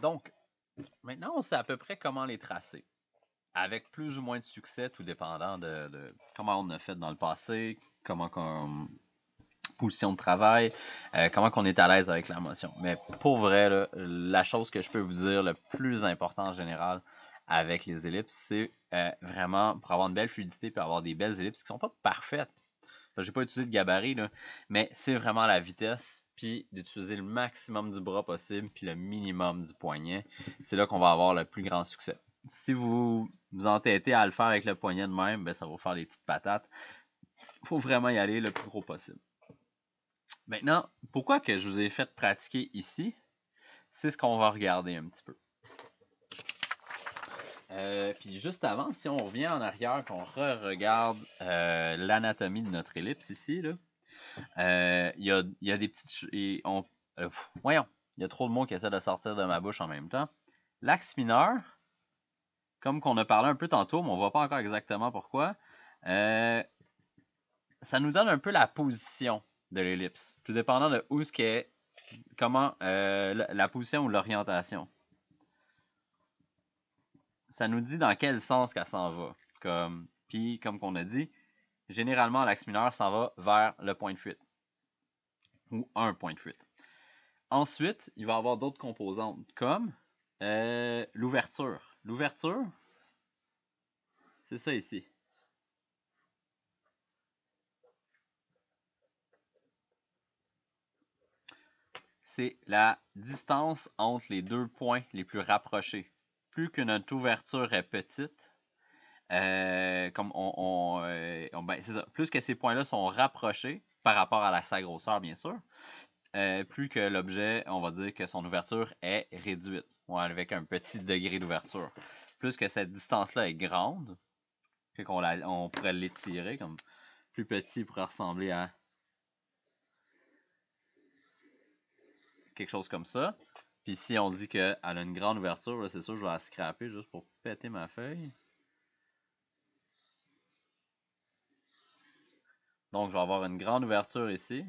Donc, maintenant, on sait à peu près comment les tracer. Avec plus ou moins de succès, tout dépendant de comment on a fait dans le passé, comment qu'on position de travail, comment qu'on est à l'aise avec la motion. Mais pour vrai, là, la chose que je peux vous dire le plus important en général avec les ellipses, c'est vraiment pour avoir une belle fluidité et avoir des belles ellipses qui sont pas parfaites. J'ai pas utilisé de gabarit, là, mais c'est vraiment la vitesse, puis d'utiliser le maximum du bras possible, puis le minimum du poignet. C'est là qu'on va avoir le plus grand succès. Si vous vous entêtez à le faire avec le poignet de même, ben, ça va vous faire des petites patates. Il faut vraiment y aller le plus gros possible. Maintenant, pourquoi que je vous ai fait pratiquer ici? C'est ce qu'on va regarder un petit peu. Puis juste avant, si on revient en arrière, qu'on re-regarde l'anatomie de notre ellipse ici, là, il y a des petites... voyons, il y a trop de mots qui essaient de sortir de ma bouche en même temps. L'axe mineur, comme qu'on a parlé un peu tantôt, mais on ne voit pas encore exactement pourquoi, ça nous donne un peu la position de l'ellipse, tout dépendant de où ce qu'est, comment, la position ou l'orientation. Ça nous dit dans quel sens qu'elle s'en va. Puis, comme qu'on a dit, généralement, l'axe mineur s'en va vers le point de fuite. Ou un point de fuite. Ensuite, il va y avoir d'autres composantes, comme l'ouverture. L'ouverture, c'est ça ici. C'est la distance entre les deux points les plus rapprochés. Plus que notre ouverture est petite, c'est ça. Plus que ces points-là sont rapprochés par rapport à sa grosseur, bien sûr, plus que l'objet, on va dire que son ouverture est réduite, ou avec un petit degré d'ouverture. Plus que cette distance-là est grande, on pourrait l'étirer comme plus petit pourrait ressembler à quelque chose comme ça. Puis si on dit qu'elle a une grande ouverture, c'est sûr je vais la scraper juste pour péter ma feuille. Donc je vais avoir une grande ouverture ici.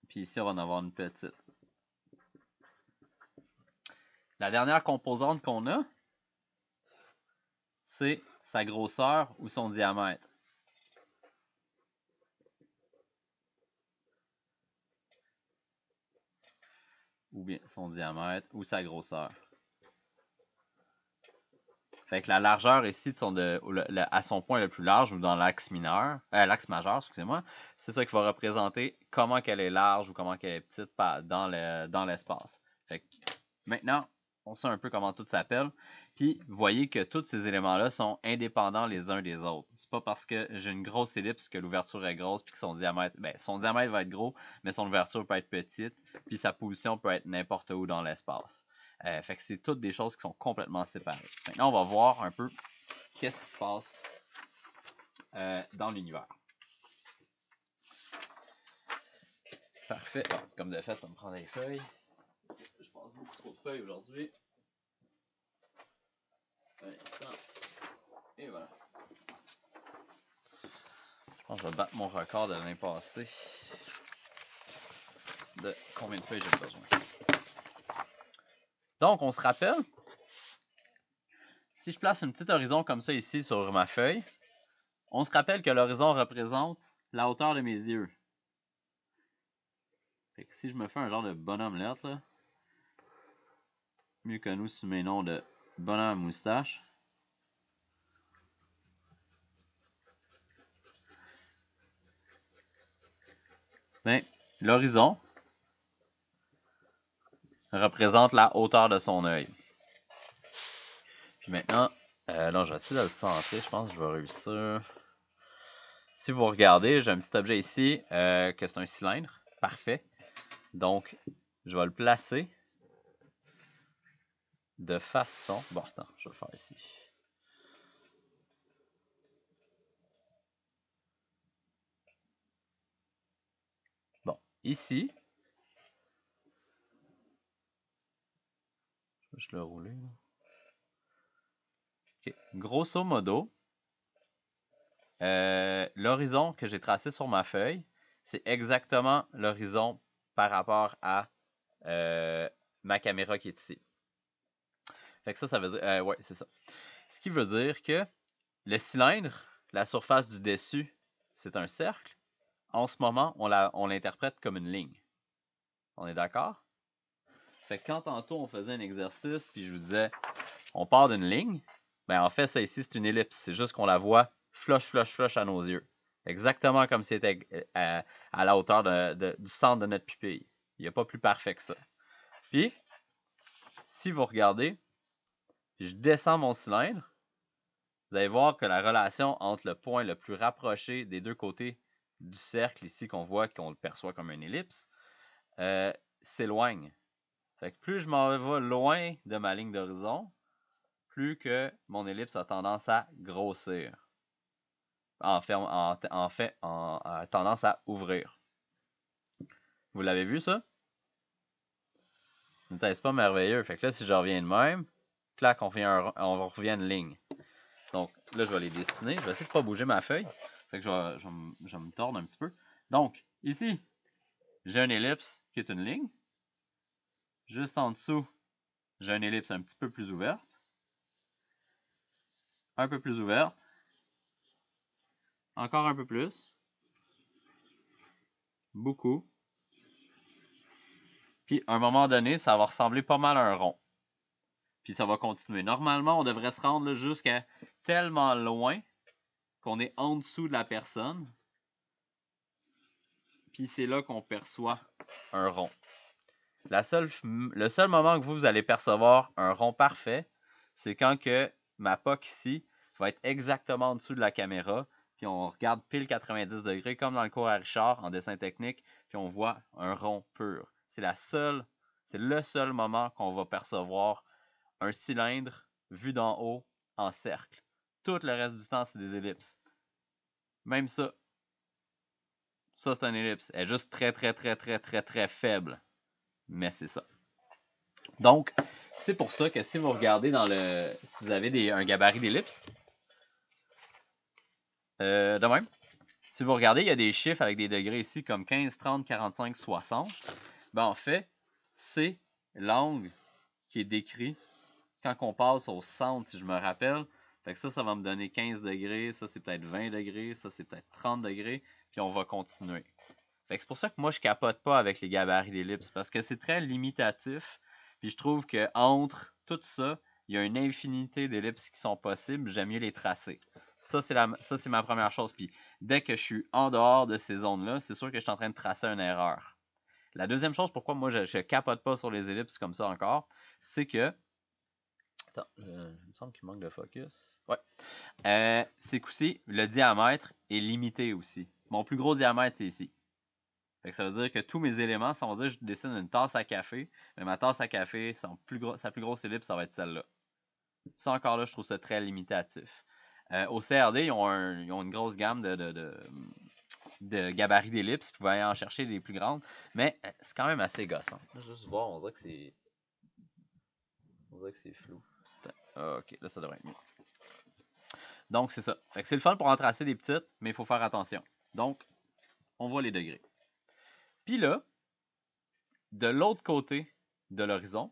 Puis ici on va en avoir une petite. La dernière composante qu'on a, c'est sa grosseur ou son diamètre. Ou bien son diamètre ou sa grosseur. Fait que la largeur ici à son point le plus large ou dans l'axe mineur, l'axe majeur, excusez-moi, c'est ça qui va représenter comment qu'elle est large ou comment qu'elle est petite dans l'espace. Fait que maintenant, on sait un peu comment tout s'appelle. Puis, vous voyez que tous ces éléments-là sont indépendants les uns des autres. C'est pas parce que j'ai une grosse ellipse que l'ouverture est grosse puis que son diamètre va être gros, mais son ouverture peut être petite, puis sa position peut être n'importe où dans l'espace. Fait que c'est toutes des choses qui sont complètement séparées. Maintenant, on va voir un peu qu'est-ce qui se passe dans l'univers. Parfait. Bon, comme de fait, on me prend des feuilles. Je passe beaucoup trop de feuilles aujourd'hui. Et voilà. Je pense que je vais battre mon record de l'année passée. De combien de feuilles j'ai besoin. Donc, on se rappelle, si je place un petit horizon comme ça ici sur ma feuille, on se rappelle que l'horizon représente la hauteur de mes yeux. Fait que si je me fais un genre de bonhomme lettre, là, mieux connu sous mes noms de bonhomme à moustache, ben, l'horizon représente la hauteur de son œil. Puis maintenant, là, je vais essayer de le centrer. Je pense que je vais réussir. Si vous regardez, j'ai un petit objet ici, que c'est un cylindre. Parfait. Donc, je vais le placer de façon... Bon, attends, je vais le faire ici. Bon, ici, je vais juste le rouler. Là. Okay. Grosso modo, l'horizon que j'ai tracé sur ma feuille, c'est exactement l'horizon par rapport à ma caméra qui est ici. Fait que ça veut dire... ouais, c'est ça. Ce qui veut dire que le cylindre, la surface du dessus, c'est un cercle. En ce moment, on l'interprète comme une ligne. On est d'accord? Fait que quand tantôt on faisait un exercice, puis je vous disais, on part d'une ligne, ben en fait, ça ici, c'est une ellipse. C'est juste qu'on la voit flush à nos yeux. Exactement comme si c'était à la hauteur du centre de notre pupille. Il n'y a pas plus parfait que ça. Puis, si vous regardez, je descends mon cylindre, vous allez voir que la relation entre le point le plus rapproché des deux côtés du cercle ici qu'on voit, qu'on le perçoit comme une ellipse, s'éloigne. Fait que plus je m'en vais loin de ma ligne d'horizon, plus que mon ellipse a tendance à grossir. En tendance à ouvrir. Vous l'avez vu ça? C'est pas merveilleux. Fait que là, si je reviens de même, clac, on revient à une ligne. Donc là, je vais les dessiner. Je vais essayer de ne pas bouger ma feuille. Fait que je vais me tordre un petit peu. Donc, ici, j'ai une ellipse qui est une ligne. Juste en dessous, j'ai une ellipse un petit peu plus ouverte. Un peu plus ouverte. Encore un peu plus. Beaucoup. Puis, à un moment donné, ça va ressembler pas mal à un rond. Puis, ça va continuer. Normalement, on devrait se rendre jusqu'à tellement loin qu'on est en dessous de la personne. Puis, c'est là qu'on perçoit un rond. Le seul moment que vous allez percevoir un rond parfait, c'est quand que ma POC ici va être exactement en dessous de la caméra. Puis, on regarde pile 90 degrés, comme dans le cours à Richard, en dessin technique. Puis, on voit un rond pur. C'est le seul moment qu'on va percevoir un cylindre vu d'en haut en cercle. Tout le reste du temps, c'est des ellipses. Même ça. Ça, c'est une ellipse. Elle est juste très faible. Mais c'est ça. Donc, c'est pour ça que si vous regardez si vous avez un gabarit d'ellipse, de même, si vous regardez, il y a des chiffres avec des degrés ici comme 15, 30, 45, 60. Ben en fait, c'est l'angle qui est décrit quand on passe au centre, si je me rappelle. Fait que ça va me donner 15 degrés, ça c'est peut-être 20 degrés, ça c'est peut-être 30 degrés, puis on va continuer. Fait que c'est pour ça que moi je capote pas avec les gabarits d'ellipse, parce que c'est très limitatif, puis je trouve que entre tout ça, il y a une infinité d'ellipses qui sont possibles, j'aime mieux les tracer. Ça c'est ma première chose, puis dès que je suis en dehors de ces zones-là, c'est sûr que je suis en train de tracer une erreur. La deuxième chose, pourquoi moi je capote pas sur les ellipses comme ça encore, c'est que attends, il me semble qu'il manque de focus. Ouais. C'est qu'aussi, le diamètre est limité aussi. Mon plus gros diamètre, c'est ici. Fait que ça veut dire que tous mes éléments, si on va dire que je dessine une tasse à café, mais ma tasse à café, sa plus grosse ellipse, ça va être celle-là. Ça encore là, je trouve ça très limitatif. Au CRD, ils ont une grosse gamme de gabarits d'ellipses. Vous pouvez aller en chercher des plus grandes, mais c'est quand même assez gossant. Là, juste voir, on dirait que c'est flou. Ok, là, ça devrait être mieux. Donc, c'est ça. C'est le fun pour en tracer des petites, mais il faut faire attention. Donc, on voit les degrés. Puis là, de l'autre côté de l'horizon,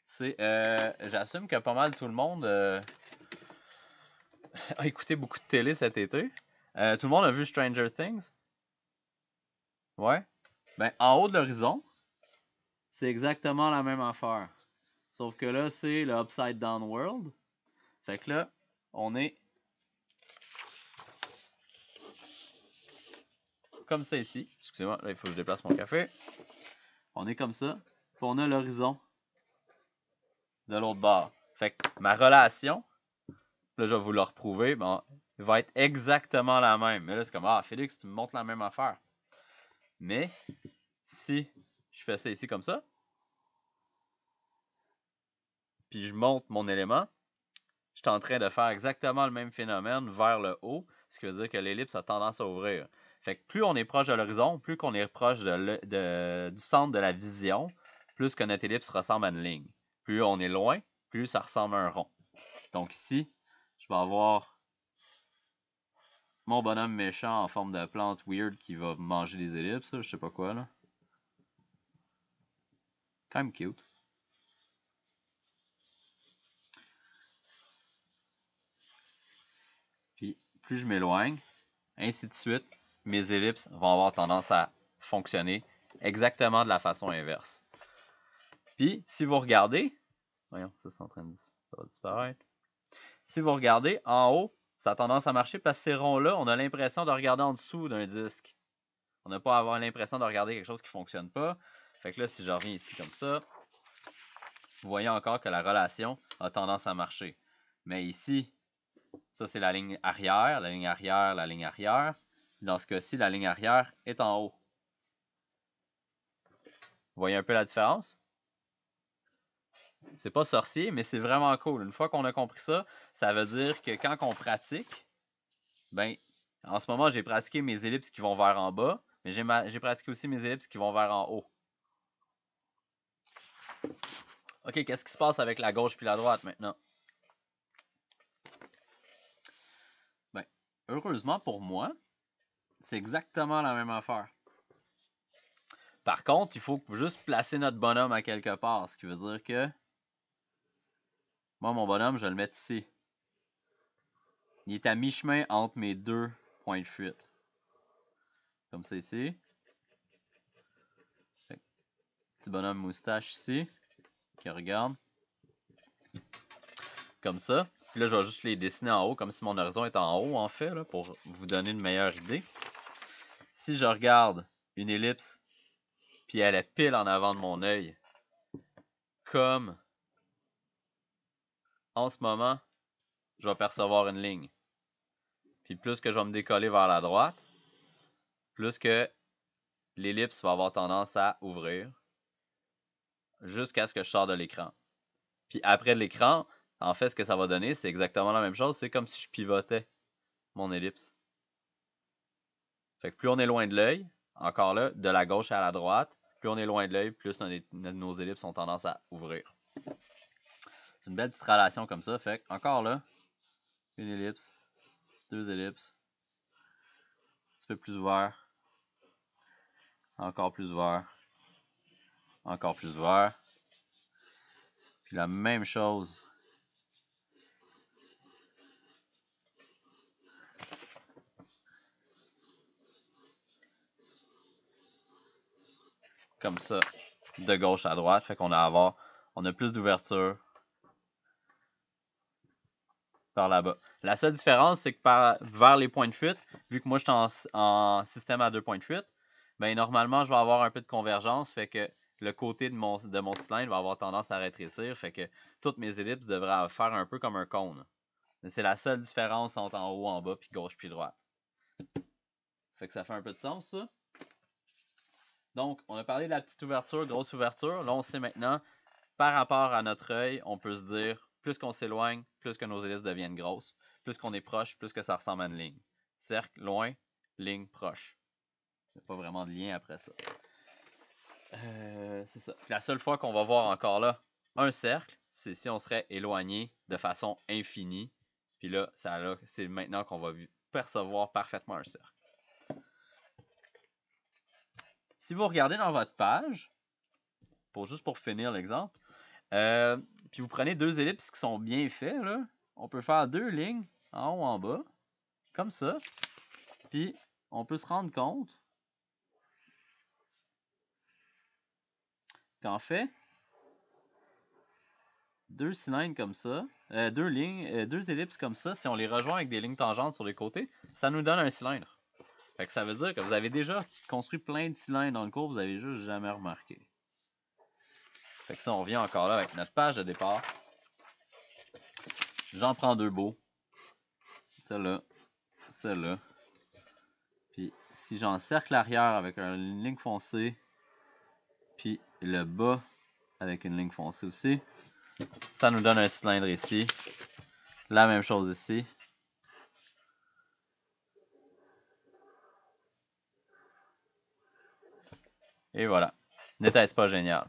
j'assume que pas mal tout le monde a écouté beaucoup de télé cet été. Tout le monde a vu Stranger Things? Ouais? Ben, en haut de l'horizon, c'est exactement la même affaire. Sauf que là, c'est le Upside Down World. Fait que là, on est comme ça ici. Excusez-moi, là, il faut que je déplace mon café. On est comme ça. Puis on a l'horizon de l'autre bord. Fait que ma relation, là, je vais vous le reprouver, bon, va être exactement la même. Mais là, c'est comme, ah, Félix, tu me montres la même affaire. Mais, si je fais ça ici comme ça, puis je monte mon élément, je suis en train de faire exactement le même phénomène vers le haut, ce qui veut dire que l'ellipse a tendance à ouvrir. Fait que plus on est proche de l'horizon, plus qu'on est proche du centre de la vision, plus que notre ellipse ressemble à une ligne. Plus on est loin, plus ça ressemble à un rond. Donc ici, je vais avoir mon bonhomme méchant en forme de plante weird qui va manger des ellipses, je sais pas quoi là. Quand même cute. Puis plus je m'éloigne, ainsi de suite, mes ellipses vont avoir tendance à fonctionner exactement de la façon inverse. Puis si vous regardez, voyons, ça c'est en train de ça va disparaître. Si vous regardez en haut, ça a tendance à marcher parce que ces ronds-là, on a l'impression de regarder en dessous d'un disque. On n'a pas à avoir l'impression de regarder quelque chose qui ne fonctionne pas. Fait que là, si je reviens ici comme ça, vous voyez encore que la relation a tendance à marcher. Mais ici, ça c'est la ligne arrière, la ligne arrière, la ligne arrière. Dans ce cas-ci, la ligne arrière est en haut. Vous voyez un peu la différence? C'est pas sorcier, mais c'est vraiment cool. Une fois qu'on a compris ça, ça veut dire que quand on pratique, ben, en ce moment, j'ai pratiqué mes ellipses qui vont vers en bas, mais j'ai pratiqué aussi mes ellipses qui vont vers en haut. OK, qu'est-ce qui se passe avec la gauche puis la droite maintenant? Ben, heureusement pour moi, c'est exactement la même affaire. Par contre, il faut juste placer notre bonhomme à quelque part, ce qui veut dire que moi, mon bonhomme, je vais le mettre ici. Il est à mi-chemin entre mes deux points de fuite. Comme ça ici. Petit bonhomme moustache ici, qui regarde. Comme ça. Puis là, je vais juste les dessiner en haut, comme si mon horizon était en haut, en fait, là, pour vous donner une meilleure idée. Si je regarde une ellipse, puis elle est pile en avant de mon œil, comme en ce moment, je vais percevoir une ligne. Puis plus que je vais me décoller vers la droite, plus que l'ellipse va avoir tendance à ouvrir jusqu'à ce que je sorte de l'écran. Puis après l'écran, en fait, ce que ça va donner, c'est exactement la même chose. C'est comme si je pivotais mon ellipse. Fait que plus on est loin de l'œil, encore là, de la gauche à la droite, plus on est loin de l'œil, plus nos ellipses ont tendance à ouvrir. C'est une belle petite relation comme ça. Fait que, encore là, une ellipse, deux ellipses, un petit peu plus ouvert, encore plus ouvert, encore plus ouvert. Puis la même chose. Comme ça, de gauche à droite. Fait qu'on a plus d'ouverture par là-bas. La seule différence, c'est que vers les points de fuite, vu que moi je suis en système à deux points de fuite, ben normalement je vais avoir un peu de convergence, fait que le côté de mon cylindre va avoir tendance à rétrécir, fait que toutes mes ellipses devraient faire un peu comme un cône. C'est la seule différence entre en haut, en bas, puis gauche, puis droite. Fait que ça fait un peu de sens, ça. Donc, on a parlé de la petite ouverture, grosse ouverture. Là, on sait maintenant, par rapport à notre œil, on peut se dire, plus qu'on s'éloigne, plus que nos ellipses deviennent grosses. Plus qu'on est proche, plus que ça ressemble à une ligne. Cercle, loin, ligne, proche. Il n'y a pas vraiment de lien après ça. C'est ça. Puis la seule fois qu'on va voir encore là un cercle, c'est si on serait éloigné de façon infinie. Puis là, c'est maintenant qu'on va percevoir parfaitement un cercle. Si vous regardez dans votre page, juste pour finir l'exemple, puis vous prenez deux ellipses qui sont bien faits, là, on peut faire deux lignes en haut, en bas, comme ça. Puis on peut se rendre compte qu'en fait, deux cylindres comme ça, deux ellipses comme ça, si on les rejoint avec des lignes tangentes sur les côtés, ça nous donne un cylindre. Fait que ça veut dire que vous avez déjà construit plein de cylindres dans le cours, vous avez juste jamais remarqué. Fait que ça, on revient encore là avec notre page de départ. J'en prends deux beaux. Celle-là, celle-là. Puis si j'encercle l'arrière avec une ligne foncée, puis le bas avec une ligne foncée aussi, ça nous donne un cylindre ici. La même chose ici. Et voilà. N'était-ce pas génial?